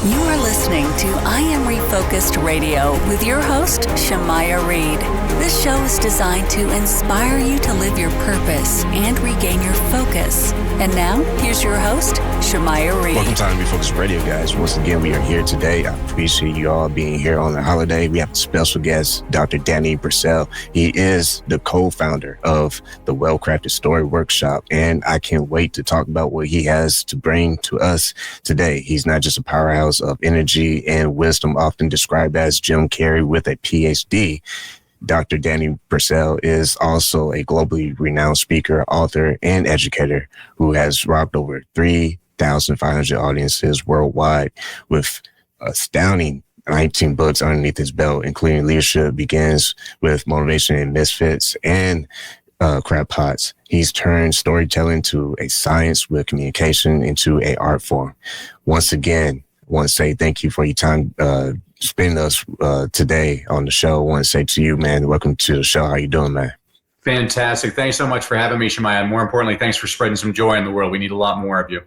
You are listening to I Am Refocused Radio with your host, Shamaya Reed. This show is designed to inspire you to live your purpose and regain your focus. And now, here's your host, Shamaya Reed. Welcome to I Am Refocused Radio, guys. Once again, we are here today. I appreciate you all being here on the holiday. We have a special guest, Dr. Danny Brassell. He is the co-founder of the WellCrafted Story Workshop, and I can't wait to talk about what he has to bring to us today. He's not just a powerhouse of energy and wisdom, often described as Jim Carrey with a Ph.D. Dr. Danny Brassell is also a globally renowned speaker, author, and educator who has rocked over 3,500 audiences worldwide with astounding 19 books underneath his belt, including Leadership Begins with Motivation and Misfits and Crackpots. He's turned storytelling to a science with communication into an art form. Once again, I want to say thank you for your time spending us today on the show. I want to say to you, man, welcome to the show. How you doing, man? Fantastic. Thanks so much for having me, Shamaya. And more importantly, thanks for spreading some joy in the world. We need a lot more of you.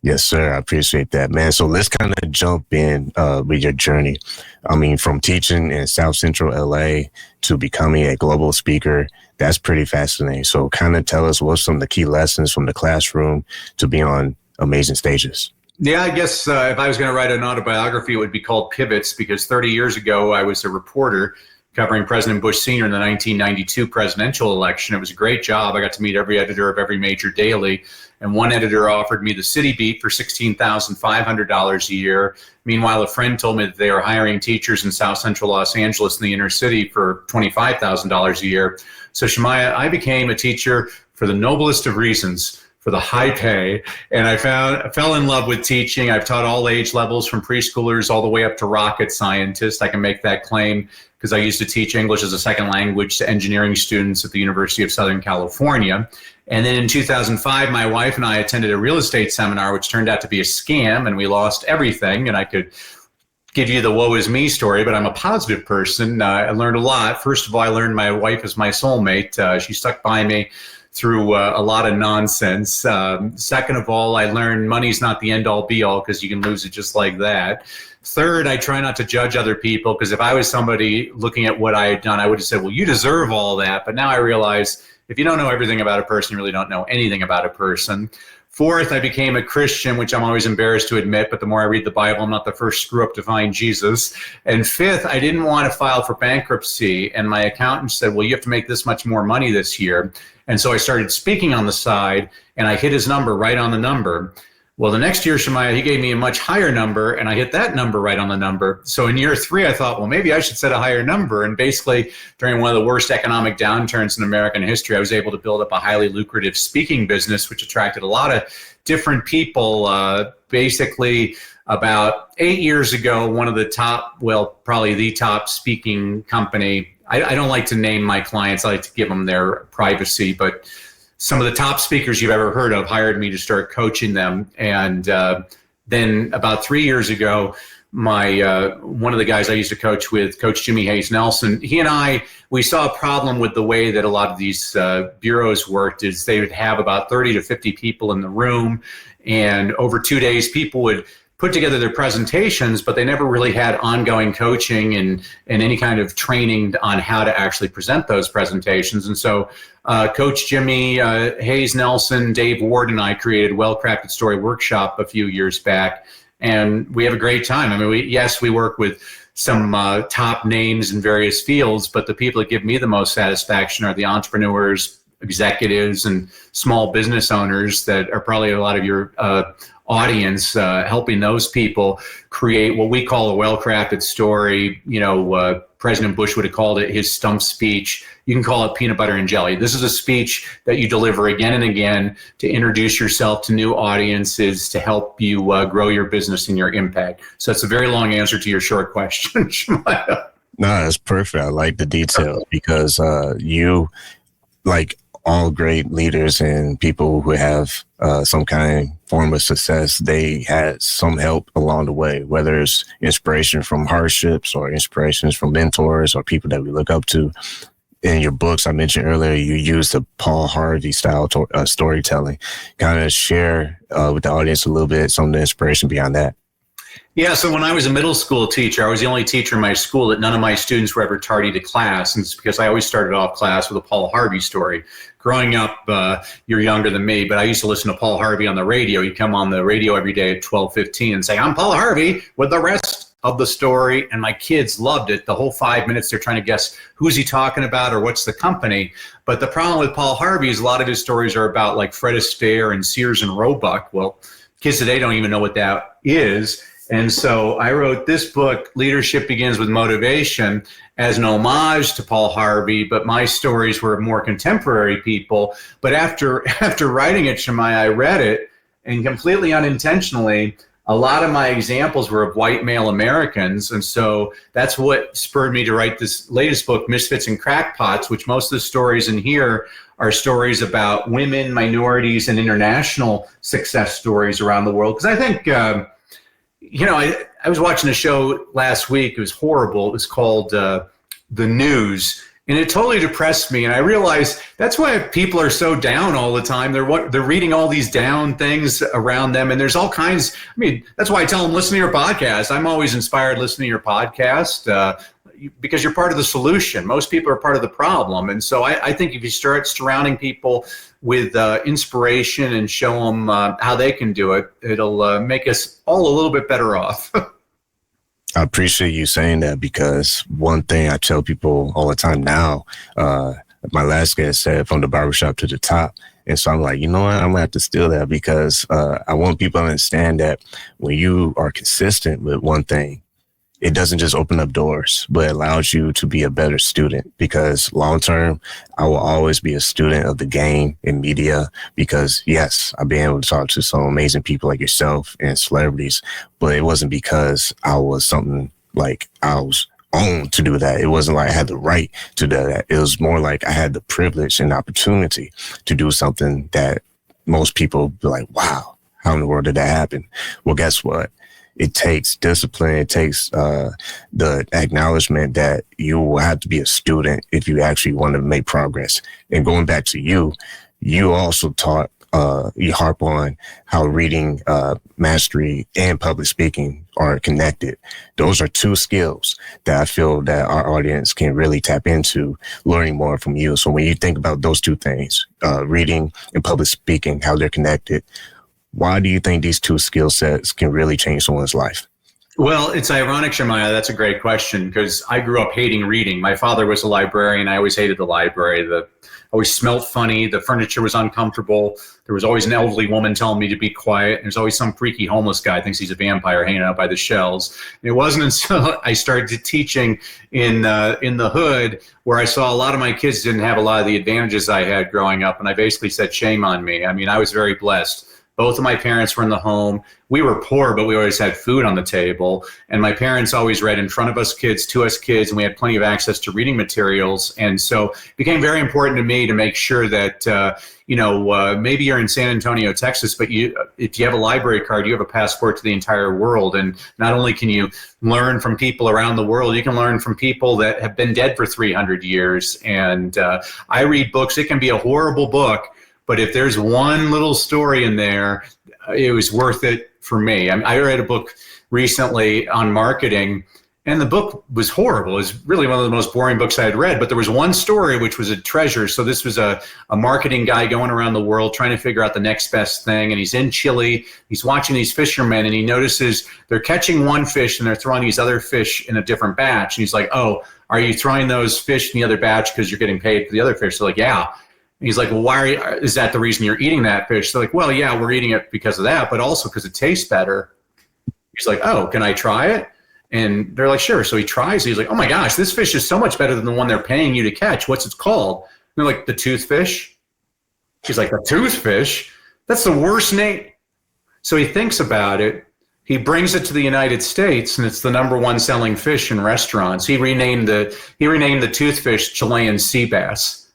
Yes, sir. I appreciate that, man. So let's kind of jump in with your journey. I mean, from teaching in South Central LA to becoming a global speaker, that's pretty fascinating. So kind of tell us what's some of the key lessons from the classroom to be on amazing stages. Yeah, I guess if I was going to write an autobiography, it would be called Pivots, because 30 years ago, I was a reporter covering President Bush Sr. in the 1992 presidential election. It was a great job. I got to meet every editor of every major daily. And one editor offered me the city beat for $16,500 a year. Meanwhile, a friend told me that they were hiring teachers in South Central Los Angeles in the inner city for $25,000 a year. So Shamaya, I became a teacher for the noblest of reasons, for the high pay. And I fell in love with teaching. I've taught all age levels from preschoolers all the way up to rocket scientists. I can make that claim because I used to teach English as a second language to engineering students at the University of Southern California. And then in 2005, my wife and I attended a real estate seminar, which turned out to be a scam, and we lost everything. And I could give you the woe is me story, but I'm a positive person. I learned a lot. First of all, I learned my wife is my soulmate. She stuck by me through a lot of nonsense. Second of all, I learned money's not the end all be all, because you can lose it just like that. Third, I try not to judge other people, because if I was somebody looking at what I had done, I would have said, well, you deserve all that. But now I realize if you don't know everything about a person, you really don't know anything about a person. Fourth, I became a Christian, which I'm always embarrassed to admit, but the more I read the Bible, I'm not the first screw up to find Jesus. And fifth, I didn't want to file for bankruptcy, and my accountant said, well, you have to make this much more money this year. And so I started speaking on the side, and I hit his number right on the number. Well, the next year, Shamaya, he gave me a much higher number, and I hit that number right on the number. So in year 3, I thought, well, maybe I should set a higher number. And basically, during one of the worst economic downturns in American history, I was able to build up a highly lucrative speaking business, which attracted a lot of different people. Basically, about 8 years ago, one of the top, well, probably the top speaking company, I don't like to name my clients, I like to give them their privacy, but some of the top speakers you've ever heard of hired me to start coaching them. And then about 3 years ago, one of the guys I used to coach with, Coach Jimmy Hayes Nelson, he and we saw a problem with the way that a lot of these bureaus worked. Is they would have about 30 to 50 people in the room, and over 2 days, people would put together their presentations, but they never really had ongoing coaching and any kind of training on how to actually present those presentations. And so Coach Jimmy Hayes Nelson, Dave Ward, and I created WellCrafted Story Workshop a few years back, and we have a great time. I mean, we work with some top names in various fields, but the people that give me the most satisfaction are the entrepreneurs, executives, and small business owners that are probably a lot of your audience, helping those people create what we call a well-crafted story. President Bush would have called it his stump speech. You can call it peanut butter and jelly. This is a speech that you deliver again and again to introduce yourself to new audiences, to help you grow your business and your impact. So it's a very long answer to your short question. No, that's perfect. I like the details, because you, like all great leaders and people who have some kind of form of success, they had some help along the way, whether it's inspiration from hardships or inspirations from mentors or people that we look up to. In your books, I mentioned earlier, you use the Paul Harvey style storytelling. Kind of share with the audience a little bit some of the inspiration behind that. Yeah, so when I was a middle school teacher, I was the only teacher in my school that none of my students were ever tardy to class. And it's because I always started off class with a Paul Harvey story. Growing up, you're younger than me, but I used to listen to Paul Harvey on the radio. He'd come on the radio every day at 12:15 and say, "I'm Paul Harvey," with the rest of the story. And my kids loved it. The whole 5 minutes, they're trying to guess who's he talking about or what's the company. But the problem with Paul Harvey is a lot of his stories are about like Fred Astaire and Sears and Roebuck. Well, kids today don't even know what that is. And so I wrote this book, Leadership Begins with Motivation, as an homage to Paul Harvey, but my stories were more contemporary people. But after writing it, Shemaiah, I read it, and completely unintentionally, a lot of my examples were of white male Americans. And so that's what spurred me to write this latest book, Misfits and Crackpots, which most of the stories in here are stories about women, minorities, and international success stories around the world. Because I think... I was watching a show last week. It was horrible. It was called The News, and it totally depressed me. And I realized that's why people are so down all the time. They're reading all these down things around them, and there's all kinds. I mean, that's why I tell them, listen to your podcast. I'm always inspired listening to your podcast because you're part of the solution. Most people are part of the problem. And so I think if you start surrounding people with inspiration and show them how they can do it, it'll make us all a little bit better off. I appreciate you saying that, because one thing I tell people all the time now, my last guest said, from the barbershop to the top. And so I'm like, you know what, I'm gonna have to steal that, because I want people to understand that when you are consistent with one thing, it doesn't just open up doors, but it allows you to be a better student. Because long term, I will always be a student of the game in media, because yes, I've been able to talk to some amazing people like yourself and celebrities, but it wasn't because I was something like I was owned to do that. It wasn't like I had the right to do that. It was more like I had the privilege and opportunity to do something that most people be like, wow, how in the world did that happen? Well, guess what? It takes discipline. It takes the acknowledgement that you will have to be a student if you actually want to make progress. And going back to you also taught, you harp on how reading, mastery, and public speaking are connected. Those are two skills that I feel that our audience can really tap into learning more from you. So when you think about those two things, reading and public speaking, how they're connected, why do you think these two skill sets can really change someone's life? Well, it's ironic, Shemaiah. That's a great question, because I grew up hating reading. My father was a librarian. I always hated the library. Always smelled funny. The furniture was uncomfortable. There was always an elderly woman telling me to be quiet. There's always some freaky homeless guy thinks he's a vampire hanging out by the shelves. And it wasn't until I started teaching in the hood where I saw a lot of my kids didn't have a lot of the advantages I had growing up. And I basically said, shame on me. I mean, I was very blessed. Both of my parents were in the home. We were poor, but we always had food on the table. And my parents always read in front of us kids, to us kids, and we had plenty of access to reading materials. And so it became very important to me to make sure that, maybe you're in San Antonio, Texas, but if you have a library card, you have a passport to the entire world. And not only can you learn from people around the world, you can learn from people that have been dead for 300 years. And I read books. It can be a horrible book, but if there's one little story in there, it was worth it for me. I read a book recently on marketing, and the book was horrible. It was really one of the most boring books I had read, but there was one story which was a treasure. So this was a marketing guy going around the world trying to figure out the next best thing, and he's in Chile. He's watching these fishermen, and he notices they're catching one fish, and they're throwing these other fish in a different batch. And he's like, oh, are you throwing those fish in the other batch because you're getting paid for the other fish? They're like, yeah. And he's like, well, is that the reason you're eating that fish? They're like, well, yeah, we're eating it because of that, but also because it tastes better. He's like, oh, can I try it? And they're like, sure. So he tries. He's like, oh my gosh, this fish is so much better than the one they're paying you to catch. What's it called? And they're like, the toothfish. He's like, the toothfish? That's the worst name. So he thinks about it. He brings it to the United States, and it's the #1 selling fish in restaurants. He renamed the toothfish Chilean sea bass.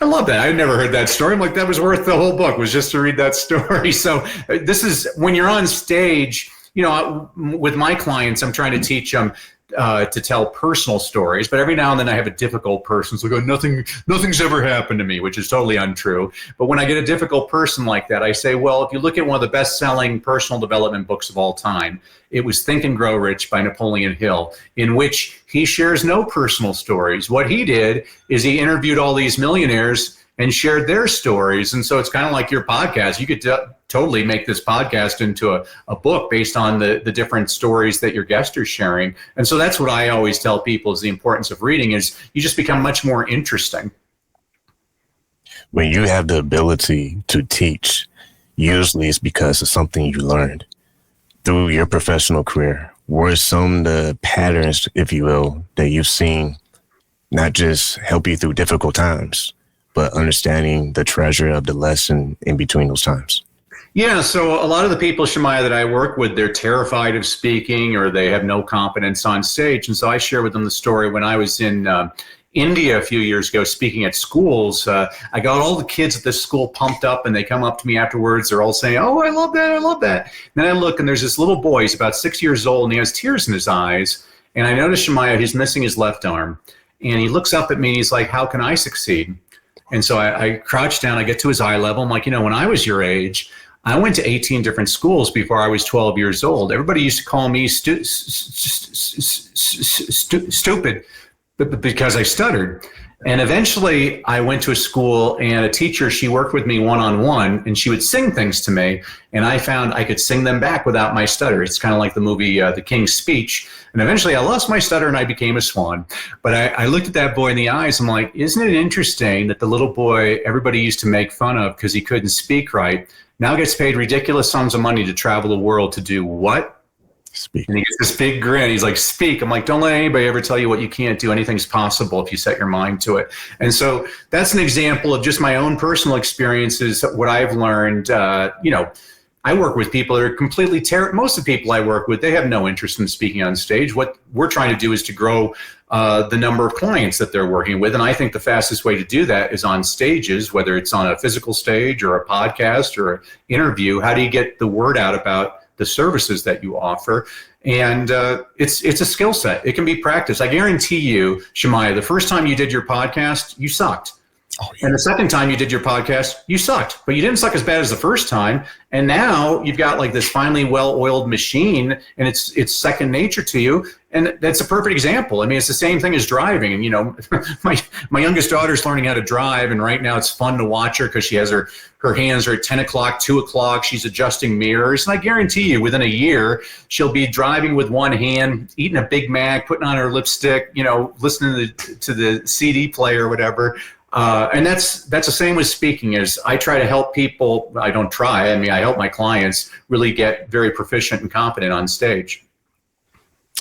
I love that. I've never heard that story. I'm like, that was worth the whole book, was just to read that story. So this is when you're on stage, with my clients, I'm trying to teach them to tell personal stories, but every now and then I have a difficult person. So I go, nothing's ever happened to me, which is totally untrue. But when I get a difficult person like that, I say, well, if you look at one of the best-selling personal development books of all time, it was Think and Grow Rich by Napoleon Hill, in which he shares no personal stories. What he did is he interviewed all these millionaires and shared their stories. And so it's kind of like your podcast. You could totally make this podcast into a book based on the different stories that your guests are sharing. And so that's what I always tell people is the importance of reading is you just become much more interesting. When you have the ability to teach, usually it's because of something you learned through your professional career. What are some of the patterns, if you will, that you've seen not just help you through difficult times, but understanding the treasure of the lesson in between those times? Yeah, so a lot of the people, Shemaiah, that I work with, they're terrified of speaking or they have no confidence on stage. And so I share with them the story when I was in India a few years ago speaking at schools. I got all the kids at this school pumped up and they come up to me afterwards. They're all saying, oh, I love that, I love that. And then I look and there's this little boy, he's about 6 years old and he has tears in his eyes. And I noticed, Shemaiah, he's missing his left arm. And he looks up at me and he's like, how can I succeed? And so I crouch down, I get to his eye level. I'm like, when I was your age, I went to 18 different schools before I was 12 years old. Everybody used to call me stupid because I stuttered. And eventually I went to a school and a teacher, she worked with me one-on-one and she would sing things to me. And I found I could sing them back without my stutter. It's kind of like the movie The King's Speech. And eventually I lost my stutter and I became a swan. But I looked at that boy in the eyes. I'm like, isn't it interesting that the little boy everybody used to make fun of because he couldn't speak right now gets paid ridiculous sums of money to travel the world to do what? Speak. And he gets this big grin. He's like, speak. I'm like, don't let anybody ever tell you what you can't do. Anything's possible if you set your mind to it. And so that's an example of just my own personal experiences, what I've learned. I work with people that are completely most of the people I work with, they have no interest in speaking on stage. What we're trying to do is to grow the number of clients that they're working with. And I think the fastest way to do that is on stages, whether it's on a physical stage or a podcast or an interview. How do you get the word out about the services that you offer? And it's a skill set. It can be practiced. I guarantee you, Shemaiah, the first time you did your podcast, you sucked. Oh, yeah. And the second time you did your podcast, you sucked, but you didn't suck as bad as the first time. And now you've got like this finely well-oiled machine and it's second nature to you. And that's a perfect example. I mean, it's the same thing as driving. And, my youngest daughter's learning how to drive. And right now it's fun to watch her because she has her hands are at 10 o'clock, 2 o'clock. She's adjusting mirrors. And I guarantee you within a year, she'll be driving with one hand, eating a Big Mac, putting on her lipstick, listening to the CD player or whatever. And that's the same with speaking. Is I try to help people. I don't try. I help my clients really get very proficient and competent on stage.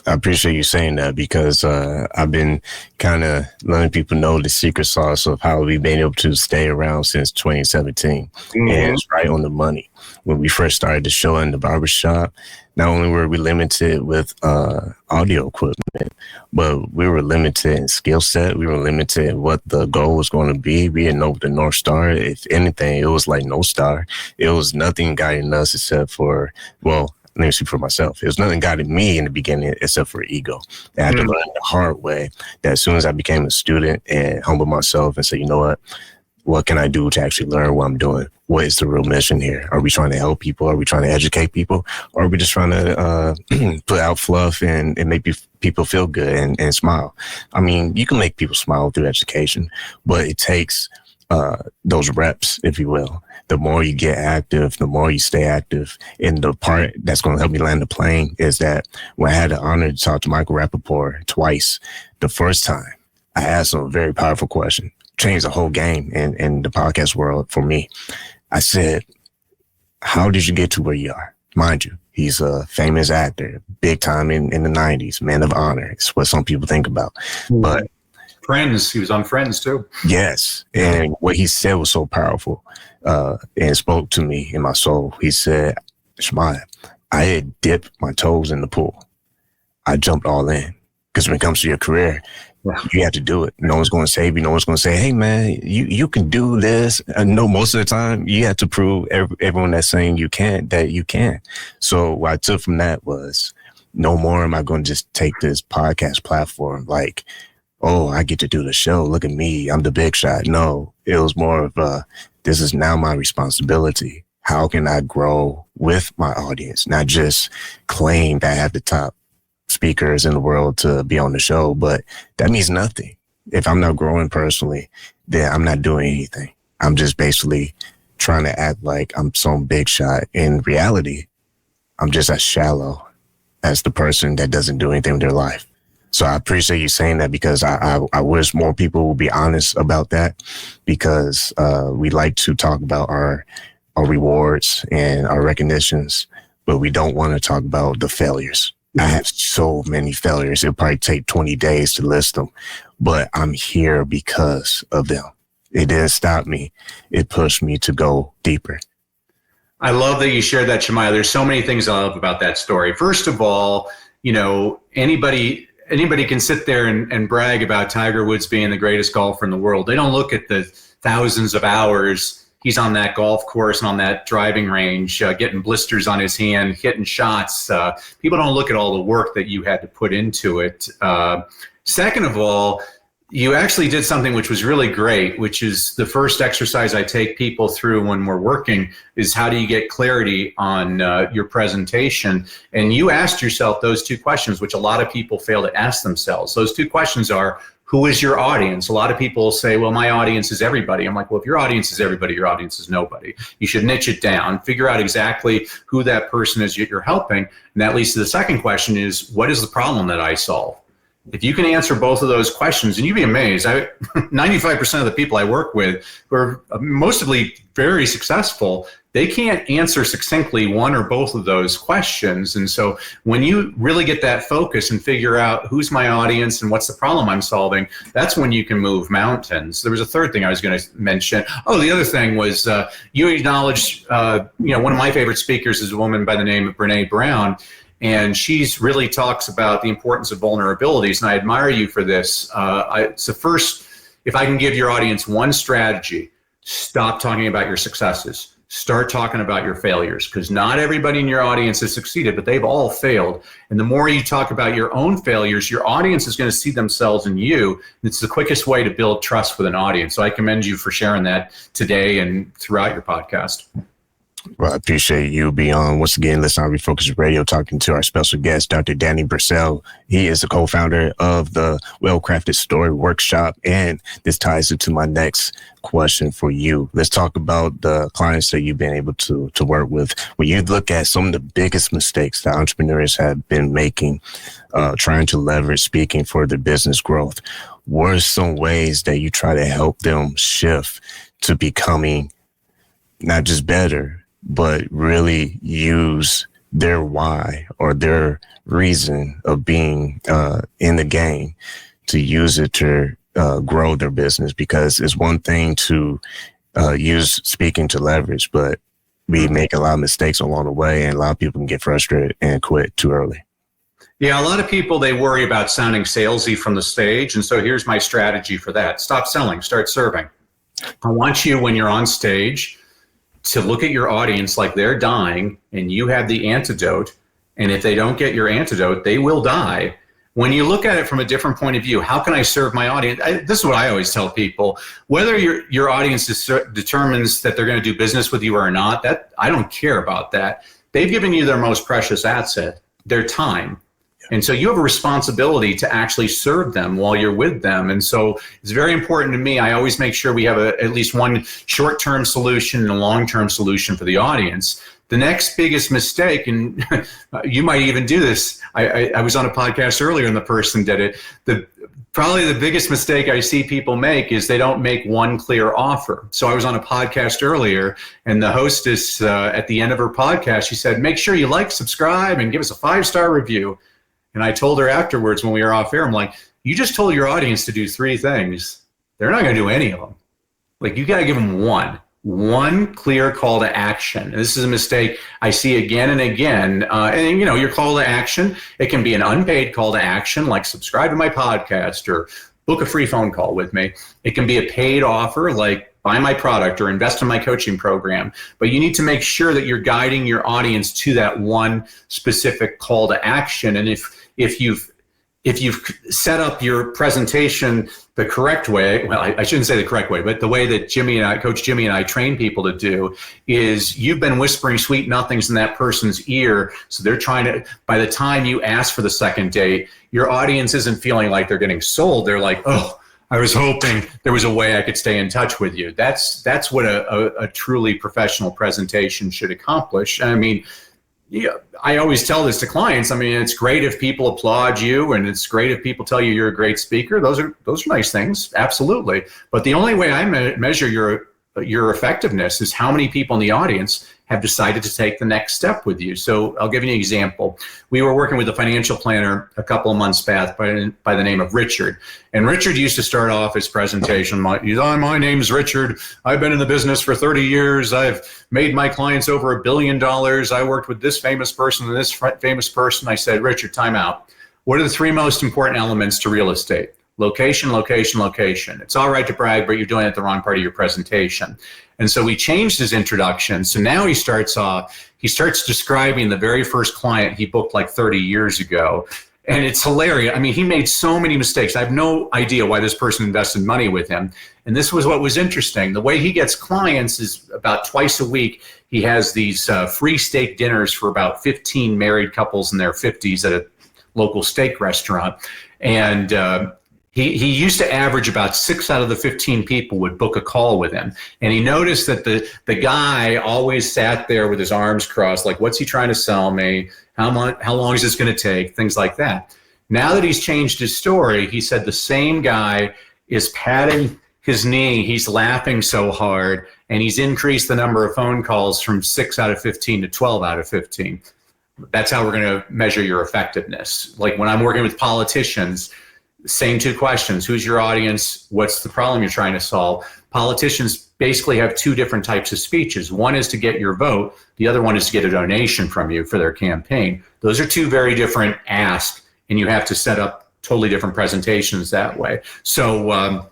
I appreciate you saying that because I've been kind of letting people know the secret sauce of how we've been able to stay around since 2017. Mm-hmm. And it's right on the money. When we first started the show in the barbershop, not only were we limited with audio equipment, but we were limited in skill set. We were limited in what the goal was going to be. We didn't know the North Star. If anything, it was like no star. It was nothing guiding us except for, let me speak for myself. It was nothing guided me in the beginning except for ego. I had to learn the hard way that as soon as I became a student and humbled myself and said, you know what can I do to actually learn what I'm doing? What is the real mission here? Are we trying to help people? Are we trying to educate people? Or are we just trying to put out fluff and make people feel good and smile? I mean, you can make people smile through education, but it takes those reps, if you will. The more you get active, the more you stay active. And the part that's going to help me land the plane is that when I had the honor to talk to Michael Rappaport twice, the first time I asked him a very powerful question, changed the whole game in the podcast world for me. I said, how did you get to where you are? Mind you, he's a famous actor, big time in the 90s, man of honor. It's what some people think about. But Friends, he was on Friends too. Yes. And what he said was so powerful and spoke to me in my soul. He said, Shemaiah, I had dipped my toes in the pool. I jumped all in. Because when it comes to your career, you have to do it. No one's going to save you. No one's going to say, hey, man, you can do this. I know most of the time you have to prove everyone that's saying you can't, that you can. So what I took from that was no more am I going to just take this podcast platform like, oh, I get to do the show. Look at me. I'm the big shot. No, it was more of this is now my responsibility. How can I grow with my audience? Not just claim that I have the top speakers in the world to be on the show, but that means nothing. If I'm not growing personally, then I'm not doing anything. I'm just basically trying to act like I'm some big shot. In reality, I'm just as shallow as the person that doesn't do anything with their life. So I appreciate you saying that, because I wish more people would be honest about that, because we like to talk about our rewards and our recognitions, but we don't want to talk about the failures. I have so many failures. It'll probably take 20 days to list them, but I'm here because of them. It didn't stop me. It pushed me to go deeper. I love that you shared that, Shemaiah. There's so many things I love about that story. First of all, anybody can sit there and brag about Tiger Woods being the greatest golfer in the world. They don't look at the thousands of hours he's on that golf course and on that driving range, getting blisters on his hand, hitting shots. People don't look at all the work that you had to put into it. Second of all, you actually did something which was really great, which is the first exercise I take people through when we're working is how do you get clarity on your presentation? And you asked yourself those two questions, which a lot of people fail to ask themselves. Those two questions are, who is your audience? A lot of people say, well, my audience is everybody. I'm like, well, if your audience is everybody, your audience is nobody. You should niche it down, figure out exactly who that person is you're helping. And that leads to the second question is, what is the problem that I solve? If you can answer both of those questions, and you'd be amazed, 95% of the people I work with who are mostly very successful, they can't answer succinctly one or both of those questions. And so when you really get that focus and figure out who's my audience and what's the problem I'm solving, that's when you can move mountains. There was a third thing I was going to mention. Oh, the other thing was you acknowledged, one of my favorite speakers is a woman by the name of Brene Brown. And she's really talks about the importance of vulnerabilities. And I admire you for this. So first, if I can give your audience one strategy, stop talking about your successes. Start talking about your failures, because not everybody in your audience has succeeded, but they've all failed. And the more you talk about your own failures, your audience is going to see themselves in you. It's the quickest way to build trust with an audience. So I commend you for sharing that today and throughout your podcast. Well, I appreciate you being on. Once again, listen, I Am Refocused Radio, talking to our special guest, Dr. Danny Brassell. He is the co-founder of the WellCrafted Story Workshop. And this ties into my next question for you. Let's talk about the clients that you've been able to work with. When you look at some of the biggest mistakes that entrepreneurs have been making, trying to leverage speaking for their business growth, what are some ways that you try to help them shift to becoming not just better, but really use their why or their reason of being in the game to use it to grow their business? Because it's one thing to use speaking to leverage, but we make a lot of mistakes along the way, and a lot of people can get frustrated and quit too early. Yeah, a lot of people, they worry about sounding salesy from the stage. And so here's my strategy for that. Stop selling, start serving. I want you, when you're on stage, to look at your audience like they're dying and you have the antidote. And if they don't get your antidote, they will die. When you look at it from a different point of view, how can I serve my audience? This is what I always tell people. Whether your audience determines that they're going to do business with you or not, that I don't care about that. They've given you their most precious asset, their time. And so you have a responsibility to actually serve them while you're with them. And so it's very important to me. I always make sure we have at least one short-term solution and a long-term solution for the audience. The next biggest mistake, and you might even do this, I was on a podcast earlier and the person did it. Probably the biggest mistake I see people make is they don't make one clear offer. So I was on a podcast earlier, and the hostess at the end of her podcast, she said, make sure you like, subscribe, and give us a 5-star review. And I told her afterwards when we were off air, I'm like, you just told your audience to do 3 things. They're not going to do any of them. Like, you got to give them one clear call to action. And this is a mistake I see again and again. And your call to action, it can be an unpaid call to action, like subscribe to my podcast or book a free phone call with me. It can be a paid offer, like buy my product or invest in my coaching program. But you need to make sure that you're guiding your audience to that one specific call to action. And if you've set up your presentation the correct way, well, I shouldn't say the correct way, but the way that Coach Jimmy and I train people to do is you've been whispering sweet nothings in that person's ear. So they're trying to, by the time you ask for the second date, your audience isn't feeling like they're getting sold. They're like, oh, I was hoping there was a way I could stay in touch with you. That's what a truly professional presentation should accomplish. I mean, yeah, I always tell this to clients. I mean, it's great if people applaud you, and it's great if people tell you you're a great speaker. Those are nice things, absolutely. But the only way I measure your effectiveness is how many people in the audience have decided to take the next step with you. So I'll give you an example. We were working with a financial planner a couple of months back by the name of Richard. And Richard used to start off his presentation, my name's Richard. I've been in the business for 30 years. I've made my clients over $1 billion. I worked with this famous person and this famous person. I said, Richard, time out. What are the three most important elements to real estate? Location, location, location. It's all right to brag, but you're doing it at the wrong part of your presentation. And so we changed his introduction. So now he starts describing the very first client he booked like 30 years ago. And it's hilarious. I mean, he made so many mistakes. I have no idea why this person invested money with him. And this was what was interesting. The way he gets clients is about twice a week. He has these free steak dinners for about 15 married couples in their 50s at a local steak restaurant. And he used to average about 6 out of the 15 people would book a call with him. And he noticed that the guy always sat there with his arms crossed, like, what's he trying to sell me? How long is this going to take? Things like that. Now that he's changed his story, he said the same guy is patting his knee. He's laughing so hard, and he's increased the number of phone calls from 6 out of 15 to 12 out of 15. That's how we're going to measure your effectiveness. Like when I'm working with politicians, same two questions. Who's your audience? What's the problem you're trying to solve? Politicians basically have two different types of speeches. One is to get your vote. The other one is to get a donation from you for their campaign. Those are two very different asks, and you have to set up totally different presentations that way. So,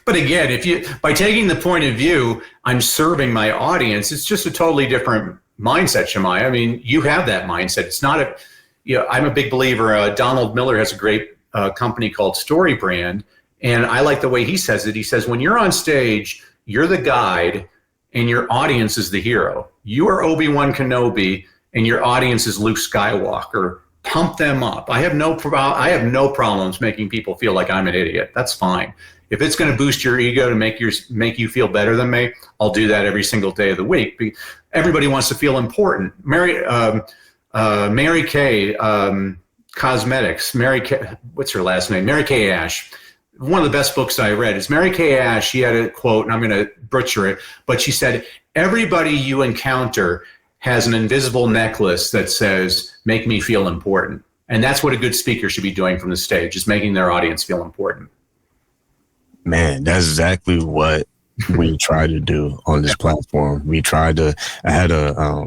but again, by taking the point of view, I'm serving my audience, it's just a totally different mindset, Shemai. I mean, you have that mindset. It's not I'm a big believer. Donald Miller has a great company called Story Brand. And I like the way he says it. He says, when you're on stage, you're the guide and your audience is the hero. You are Obi-Wan Kenobi and your audience is Luke Skywalker. Pump them up. I have no problems making people feel like I'm an idiot. That's fine. If it's going to boost your ego to make you feel better than me, I'll do that every single day of the week. Everybody wants to feel important. Mary Kay, Cosmetics, what's her last name? Mary Kay Ash. One of the best books I read is Mary Kay Ash. She had a quote, and I'm going to butcher it, but she said, everybody you encounter has an invisible necklace that says, make me feel important. And that's what a good speaker should be doing from the stage, is making their audience feel important. Man, that's exactly what we try to do on this platform. I had a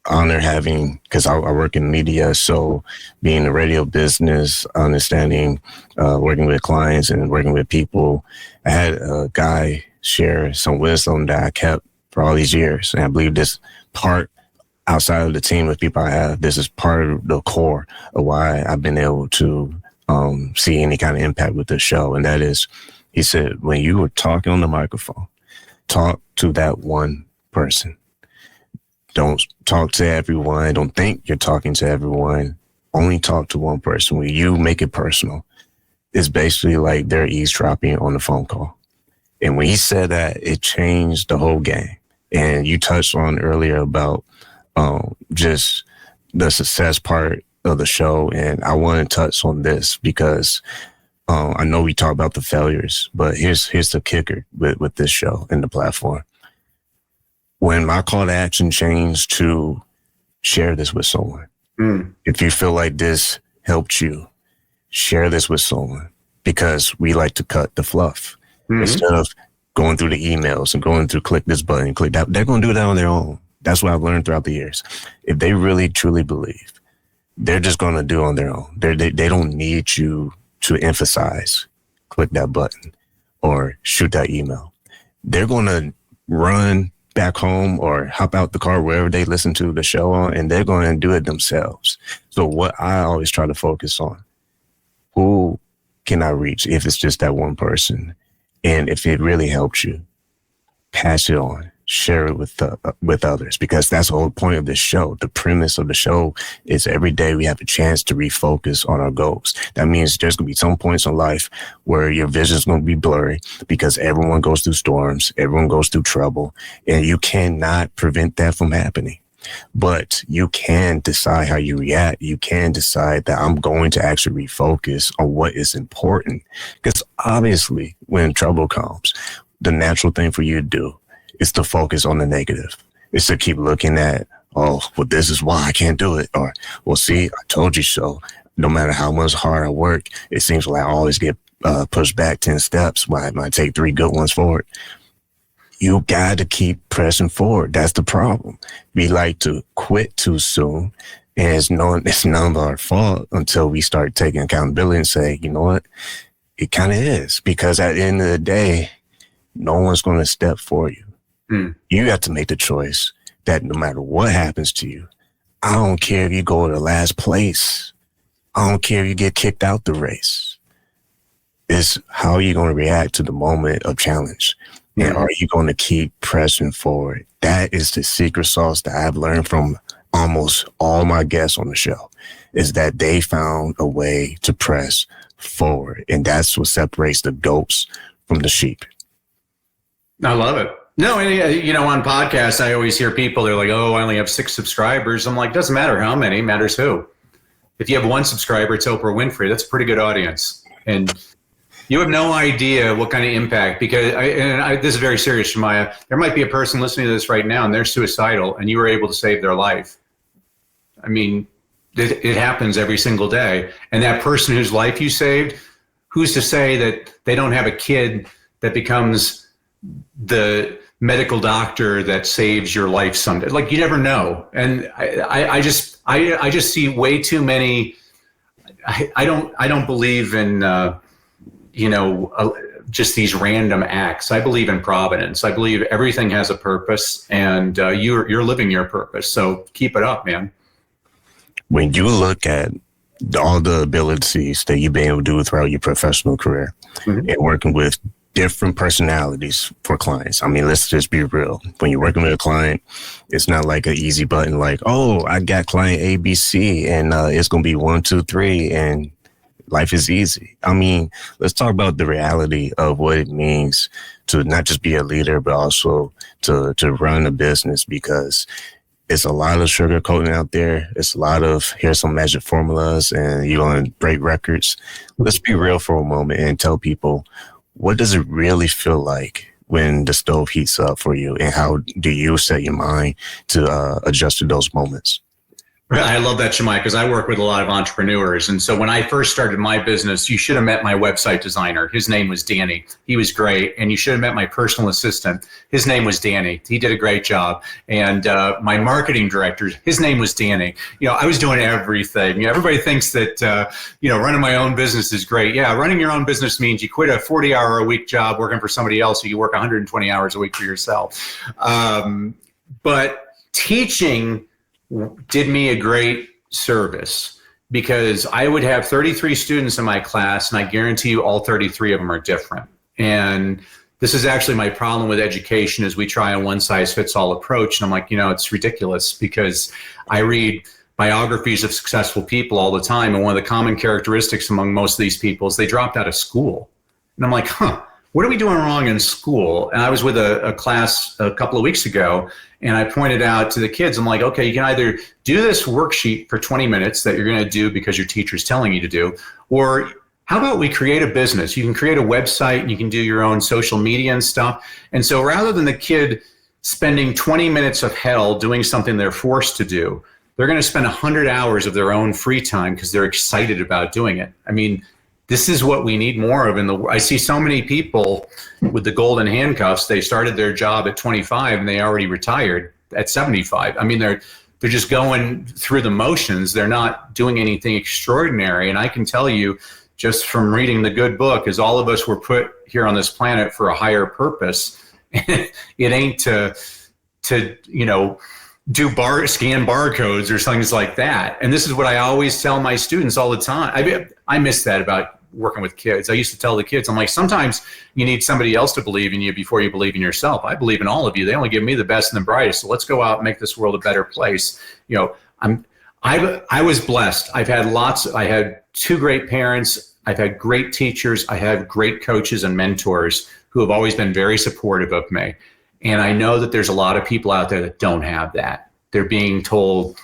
honor having, because I work in media, so being in the radio business, understanding, working with clients and working with people, I had a guy share some wisdom that I kept for all these years. And I believe this part outside of the team with people I have, this is part of the core of why I've been able to see any kind of impact with this show. And that is, he said, when you were talking on the microphone, talk to that one person. Don't talk to everyone. Don't think you're talking to everyone. Only talk to one person. When you make it personal, it's basically like they're eavesdropping on the phone call. And when he said that, it changed the whole game. And you touched on earlier about just the success part of the show. And I want to touch on this because I know we talk about the failures, but here's the kicker with this show and the platform. When my call to action changed to share this with someone, if you feel like this helped you, share this with someone, because we like to cut the fluff. Instead of going through the emails and going through click this button, click that, they're going to do that on their own. That's what I've learned throughout the years. If they really, truly believe, they're just going to do it on their own. They don't need you to emphasize, click that button or shoot that email. they're going to run back home or hop out the car wherever they listen to the show on, and they're going to do it themselves. So what I always try to focus on, who can I reach if it's just that one person? And if it really helps you, pass it on, share it with others, because that's the whole point of this show. The premise of the show is every day we have a chance to refocus on our goals. That means there's going to be some points in life where your vision is going to be blurry because everyone goes through storms, everyone goes through trouble, and you cannot prevent that from happening. But you can decide how you react. You can decide that I'm going to actually refocus on what is important. Because obviously, when trouble comes, the natural thing for you to do is to focus on the negative. It's to keep looking at, oh, well, this is why I can't do it. Or, well, see, I told you so. No matter how much hard I work, it seems like I always get pushed back 10 steps when I take 3 good ones forward. You got to keep pressing forward. That's the problem. We like to quit too soon, and it's none of our fault until we start taking accountability and say, you know what? It kind of is, because at the end of the day, no one's going to step for you. You got to make the choice that no matter what happens to you, I don't care if you go to last place. I don't care if you get kicked out the race. It's how are you going to react to the moment of challenge? And are you going to keep pressing forward? That is the secret sauce that I've learned from almost all my guests on the show, is that they found a way to press forward. And that's what separates the goats from the sheep. I love it. No, and, you know, on podcasts, I always hear people, they're like, oh, I only have 6 subscribers. I'm like, doesn't matter how many, matters who. If you have 1 subscriber, it's Oprah Winfrey. That's a pretty good audience. And you have no idea what kind of impact, because this is very serious, Shemaya. There might be a person listening to this right now and they're suicidal and you were able to save their life. I mean, it happens every single day. And that person whose life you saved, who's to say that they don't have a kid that becomes the medical doctor that saves your life someday? Like, you never know. And I just see way too many. I don't believe in, just these random acts. I believe in providence. I believe everything has a purpose, and you're living your purpose. So keep it up, man. When you look at all the abilities that you've been able to do throughout your professional career, and working with different personalities for clients. I mean, let's just be real. When you're working with a client, it's not like an easy button like, oh, I got client ABC and it's going to be 1, 2, 3 and life is easy. I mean, let's talk about the reality of what it means to not just be a leader, but also to run a business, because it's a lot of sugarcoating out there. It's a lot of, here's some magic formulas and you're going to break records. Let's be real for a moment and tell people, what does it really feel like when the stove heats up for you, and how do you set your mind to adjust to those moments? I love that, Shemai, because I work with a lot of entrepreneurs. And so when I first started my business, you should have met my website designer. His name was Danny. He was great. And you should have met my personal assistant. His name was Danny. He did a great job. And my marketing director, his name was Danny. I was doing everything. Everybody thinks that, running my own business is great. Yeah, running your own business means you quit a 40-hour-a-week job working for somebody else, so you work 120 hours a week for yourself. But teaching did me a great service, because I would have 33 students in my class, and I guarantee you all 33 of them are different. And this is actually my problem with education, is we try a one-size-fits-all approach. And I'm like, it's ridiculous, because I read biographies of successful people all the time. And one of the common characteristics among most of these people is they dropped out of school. And I'm like, what are we doing wrong in school? And I was with a class a couple of weeks ago, and I pointed out to the kids, I'm like, okay, you can either do this worksheet for 20 minutes that you're going to do because your teacher's telling you to do, or how about we create a business? You can create a website and you can do your own social media and stuff. And so rather than the kid spending 20 minutes of hell doing something they're forced to do, they're going to spend 100 hours of their own free time because they're excited about doing it. I mean, this is what we need more of I see so many people with the golden handcuffs. They started their job at 25 and they already retired at 75. I mean, they're just going through the motions. They're not doing anything extraordinary. And I can tell you, just from reading the good book, is all of us were put here on this planet for a higher purpose. It ain't to scan barcodes or things like that. And this is what I always tell my students all the time. I miss that about working with kids. I used to tell the kids, I'm like, sometimes you need somebody else to believe in you before you believe in yourself. I believe in all of you. They only give me the best and the brightest. So let's go out and make this world a better place. I was blessed. I had 2 great parents. I've had great teachers. I had great coaches and mentors who have always been very supportive of me. And I know that there's a lot of people out there that don't have that. They're being told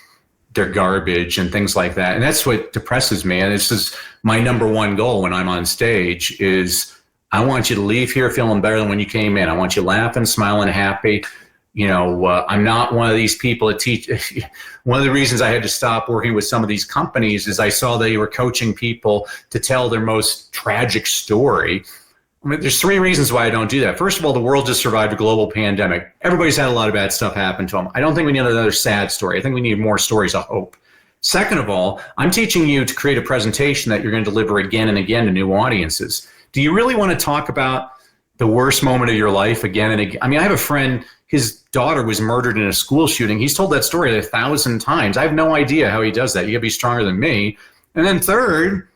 they're garbage and things like that. And that's what depresses me. And this is my number one goal when I'm on stage is I want you to leave here feeling better than when you came in. I want you laughing, smiling, happy. I'm not one of these people that teach. One of the reasons I had to stop working with some of these companies is I saw they were coaching people to tell their most tragic story. I mean, there's 3 reasons why I don't do that. First of all, the world just survived a global pandemic. Everybody's had a lot of bad stuff happen to them. I don't think we need another sad story. I think we need more stories of hope. Second of all, I'm teaching you to create a presentation that you're going to deliver again and again to new audiences. Do you really want to talk about the worst moment of your life again and again? I mean, I have a friend, his daughter was murdered in a school shooting. He's told that story 1,000 times. I have no idea how he does that. You got to be stronger than me. And then third,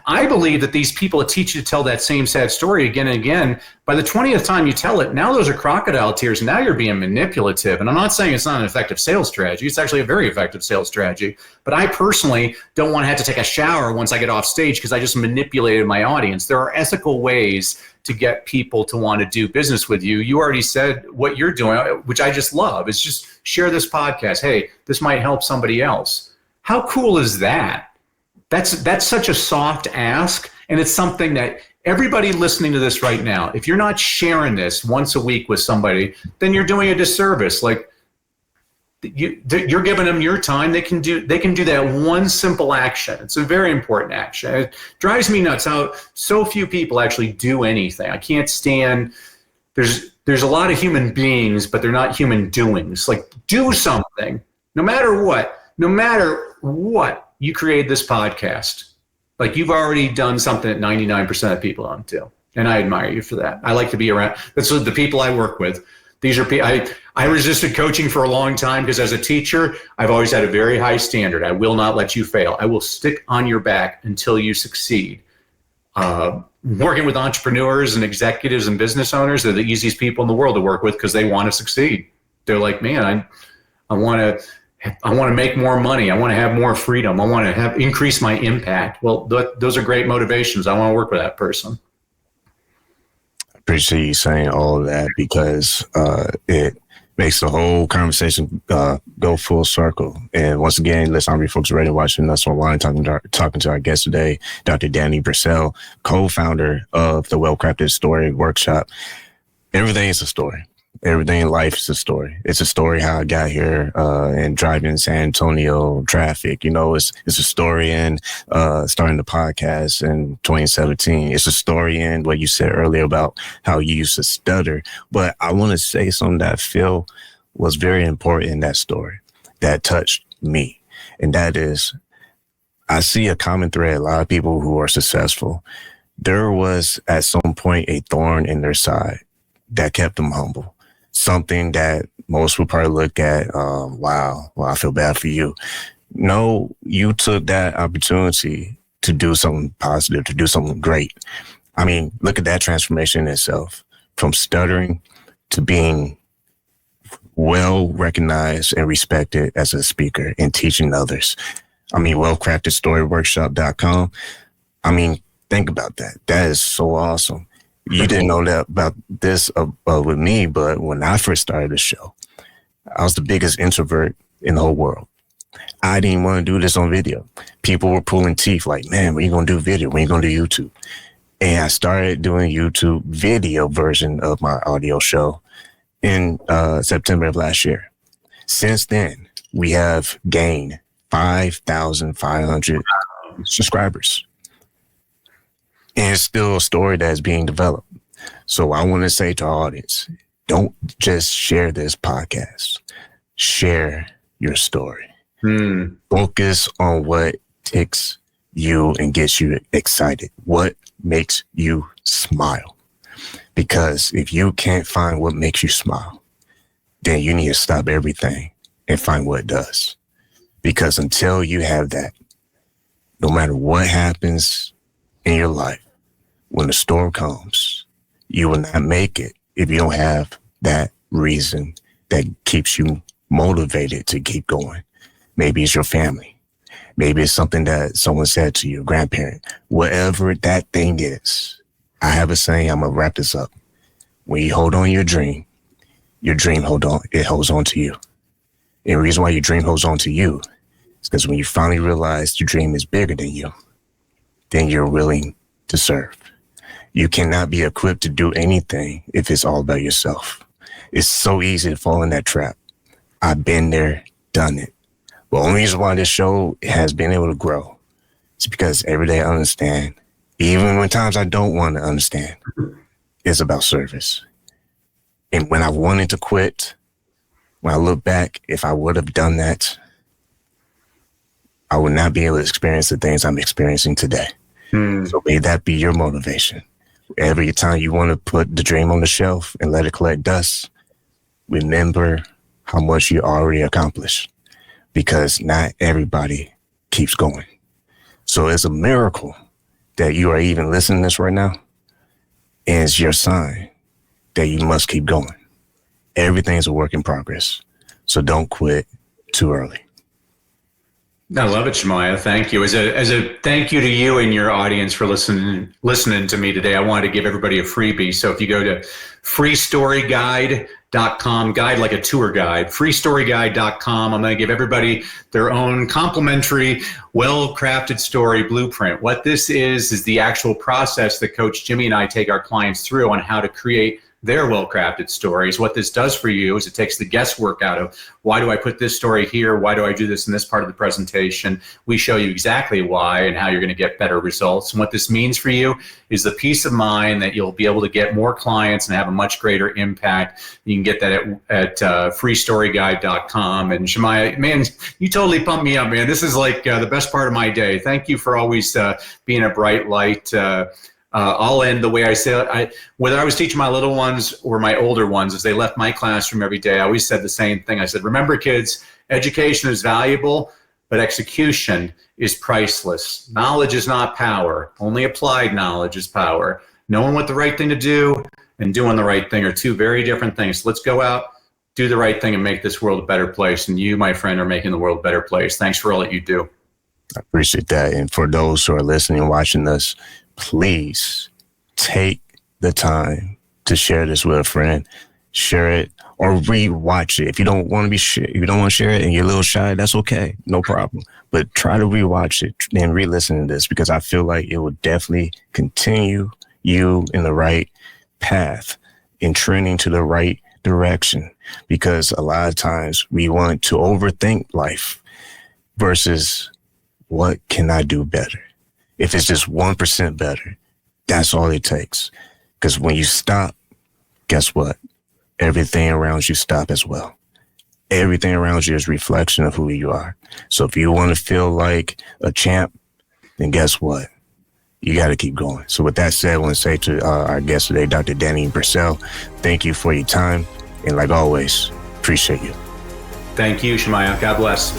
I believe that these people that teach you to tell that same sad story again and again, by the 20th time you tell it, now those are crocodile tears, and now you're being manipulative. And I'm not saying it's not an effective sales strategy. It's actually a very effective sales strategy. But I personally don't want to have to take a shower once I get off stage because I just manipulated my audience. There are ethical ways to get people to want to do business with you. You already said what you're doing, which I just love, is just share this podcast. Hey, this might help somebody else. How cool is that? That's such a soft ask, and it's something that everybody listening to this right now, if you're not sharing this once a week with somebody, then you're doing a disservice. Like you're giving them your time. They can do that one simple action. It's a very important action. It drives me nuts how so few people actually do anything. I can't stand. There's a lot of human beings, but they're not human doings. Like do something, no matter what. You create this podcast. Like you've already done something that 99% of people don't do. And I admire you for that. I like to be around. That's the people I work with. These are people, I resisted coaching for a long time because as a teacher, I've always had a very high standard. I will not let you fail. I will stick on your back until you succeed. Working with entrepreneurs and executives and business owners, they're the easiest people in the world to work with because they want to succeed. They're like, man, I want to make more money. I want to have more freedom. I want to increase my impact. Well, those are great motivations. I want to work with that person. I appreciate you saying all of that because it makes the whole conversation go full circle. And once again, listen, I'm Refocused Radio, watching us online, talking to our guest today, Dr. Danny Brassell, co-founder of the WellCrafted Story Workshop. Everything is a story. Everything in life is a story. It's a story how I got here and driving in San Antonio traffic. It's a story in starting the podcast in 2017. It's a story in what you said earlier about how you used to stutter. But I want to say something that I feel was very important in that story that touched me. And that is, I see a common thread. A lot of people who are successful, there was at some point a thorn in their side that kept them humble. Something that most would probably look at, wow, well, I feel bad for you. No, you took that opportunity to do something positive, to do something great. I mean, look at that transformation in itself, from stuttering to being well recognized and respected as a speaker and teaching others. I mean, WellCraftedStoryWorkshop.com. I mean, think about that. That is so awesome. You didn't know that about this with me, but when I first started the show, I was the biggest introvert in the whole world. I didn't want to do this on video. People were pulling teeth like, man, when are you going to do video? When are you going to do YouTube? And I started doing YouTube video version of my audio show in September of last year. Since then, we have gained 5,500 subscribers. And it's still a story that's being developed. So I want to say to our audience, don't just share this podcast. Share your story. Focus on what ticks you and gets you excited. What makes you smile. Because if you can't find what makes you smile, then you need to stop everything and find what does. Because until you have that, no matter what happens in your life, when the storm comes, you will not make it if you don't have that reason that keeps you motivated to keep going. Maybe it's your family. Maybe it's something that someone said to you, a grandparent. Whatever that thing is, I have a saying, I'm going to wrap this up. When you hold on to your dream holds on to you. And the reason why your dream holds on to you is because when you finally realize your dream is bigger than you, then you're willing to serve. You cannot be equipped to do anything if it's all about yourself. It's so easy to fall in that trap. I've been there, done it. The only reason why this show has been able to grow is because every day I understand, even when times I don't want to understand, it's about service. And when I wanted to quit, when I look back, if I would have done that, I would not be able to experience the things I'm experiencing today. So may that be your motivation. Every time you want to put the dream on the shelf and let it collect dust, remember how much you already accomplished, because not everybody keeps going. So it's a miracle that you are even listening to this right now, and it's your sign that you must keep going. Everything's a work in progress. So don't quit too early. I love it, Shemaiah. Thank you. As a thank you to you and your audience for listening to me today, I wanted to give everybody a freebie. So if you go to freestoryguide.com, guide like a tour guide, freestoryguide.com, I'm going to give everybody their own complimentary, well-crafted story blueprint. What this is the actual process that Coach Jimmy and I take our clients through on how to create their well-crafted stories. What this does for you is it takes the guesswork out of, why do I put this story here? Why do I do this in this part of the presentation? We show you exactly why and how you're going to get better results. And what this means for you is the peace of mind that you'll be able to get more clients and have a much greater impact. You can get that at freestoryguide.com. And Shemaiah, man, you totally pumped me up, man. This is like the best part of my day. Thank you for always being a bright light. I'll end the way I say, whether I was teaching my little ones or my older ones, as they left my classroom every day, I always said the same thing. I said, remember, kids, education is valuable, but execution is priceless. Knowledge is not power. Only applied knowledge is power. Knowing what the right thing to do and doing the right thing are two very different things. Let's go out, do the right thing, and make this world a better place. And you, my friend, are making the world a better place. Thanks for all that you do. I appreciate that. And for those who are listening and watching us, please take the time to share this with a friend. Share it or rewatch it. If you don't want to share it and you're a little shy, that's okay. No problem. But try to rewatch it and re-listen to this, because I feel like it will definitely continue you in the right path and trending to the right direction. Because a lot of times we want to overthink life versus what can I do better? If it's just 1% better, that's all it takes. Because when you stop, guess what? Everything around you stop as well. Everything around you is a reflection of who you are. So if you want to feel like a champ, then guess what? You got to keep going. So with that said, I want to say to our guest today, Dr. Danny Brassell, thank you for your time. And like always, appreciate you. Thank you, Shemaiah. God bless.